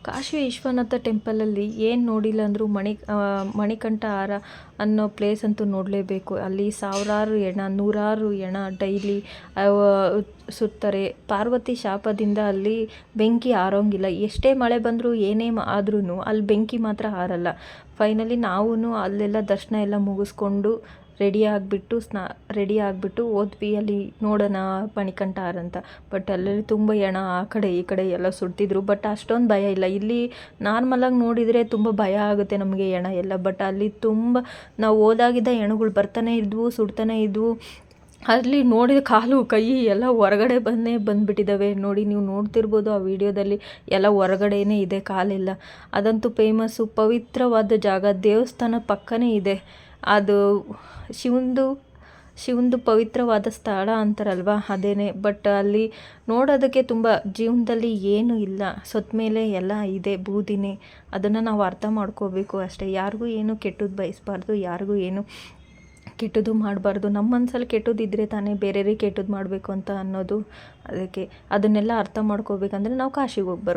ಕಾಶಿ ವಿಶ್ವನಾಥ ಟೆಂಪಲಲ್ಲಿ ಏನು ನೋಡಿಲ್ಲ ಅಂದರೂ ಮಣಿಕಂಠ ಹಾರ ಅನ್ನೋ ಪ್ಲೇಸ್ ಅಂತೂ ನೋಡಲೇಬೇಕು. ಅಲ್ಲಿ ಸಾವಿರಾರು ಹೆಣ, ನೂರಾರು ಹೆಣ ಡೈಲಿ ಸುತ್ತಾರೆ. ಪಾರ್ವತಿ ಶಾಪದಿಂದ ಅಲ್ಲಿ ಬೆಂಕಿ ಆರೋಂಗಿಲ್ಲ. ಎಷ್ಟೇ ಮಳೆ ಬಂದರೂ ಏನೇ ಆದ್ರೂ ಅಲ್ಲಿ ಬೆಂಕಿ ಮಾತ್ರ ಆರಲ್ಲ. ಫೈನಲಿ ನಾವೂ ಅಲ್ಲೆಲ್ಲ ದರ್ಶನ ಎಲ್ಲ ಮುಗಿಸ್ಕೊಂಡು ರೆಡಿ ಆಗಿಬಿಟ್ಟು ಹೋದ್ವಿ ಅಲ್ಲಿ ನೋಡೋಣ ಮಣಿಕಂಠ ಹಾರ ಅಂತ. ಬಟ್ ಅಲ್ಲಲ್ಲಿ ತುಂಬ ಹೆಣ ಆ ಕಡೆ ಈ ಕಡೆ ಎಲ್ಲ ಸುಡ್ತಿದ್ರು. ಬಟ್ ಅಷ್ಟೊಂದು ಭಯ ಇಲ್ಲ. ಇಲ್ಲಿ ನಾರ್ಮಲಾಗಿ ನೋಡಿದರೆ ತುಂಬ ಭಯ ಆಗುತ್ತೆ ನಮಗೆ ಹೆಣ ಎಲ್ಲ. ಬಟ್ ಅಲ್ಲಿ ತುಂಬ ನಾವು ಹೋದಾಗಿದ್ದ ಹೆಣಗಳು ಬರ್ತಾನೆ ಇದ್ವು, ಸುಡ್ತಾನೆ ಇದ್ವು. ಅಲ್ಲಿ ನೋಡಿದ ಕಾಲು ಕೈ ಎಲ್ಲ ಹೊರಗಡೆ ಬಂದುಬಿಟ್ಟಿದ್ದಾವೆ. ನೋಡಿ, ನೀವು ನೋಡ್ತಿರ್ಬೋದು ಆ ವಿಡಿಯೋದಲ್ಲಿ ಎಲ್ಲ ಹೊರಗಡೆನೇ ಇದೆ ಕಾಲೆಲ್ಲ. ಅದಂತೂ ಫೇಮಸ್ಸು, ಪವಿತ್ರವಾದ ಜಾಗ. ದೇವಸ್ಥಾನ ಪಕ್ಕನೇ ಇದೆ ಅದು. ಶಿವಂದು ಪವಿತ್ರವಾದ ಸ್ಥಳ ಅಂತಾರಲ್ವ, ಅದೇನೆ. ಬಟ್ ಅಲ್ಲಿ ನೋಡೋದಕ್ಕೆ ತುಂಬ, ಜೀವನದಲ್ಲಿ ಏನೂ ಇಲ್ಲ, ಸತ್ತ ಮೇಲೆ ಎಲ್ಲ ಇದೆ, ಬೂದಿನೇ. ಅದನ್ನು ನಾವು ಅರ್ಥ ಮಾಡ್ಕೋಬೇಕು ಅಷ್ಟೇ. ಯಾರಿಗೂ ಏನು ಕೆಟ್ಟದ್ದು ಬಯಸಬಾರ್ದು, ಯಾರಿಗೂ ಏನು ಕೆಟ್ಟದ್ದು ಮಾಡಬಾರ್ದು. ನಮ್ಮ ಮನಸ್ಸಲ್ಲಿ ಕೆಟ್ಟದ್ದಿದ್ದರೆ ತಾನೇ ಬೇರೆಯವ್ರಿಗೆ ಕೆಟ್ಟದ್ದು ಮಾಡಬೇಕು ಅಂತ ಅನ್ನೋದು. ಅದಕ್ಕೆ ಅದನ್ನೆಲ್ಲ ಅರ್ಥ ಮಾಡ್ಕೋಬೇಕಂದ್ರೆ ನಾವು ಕಾಶಿಗೆ ಹೋಗಿ ಬರ್ಬೇಕು.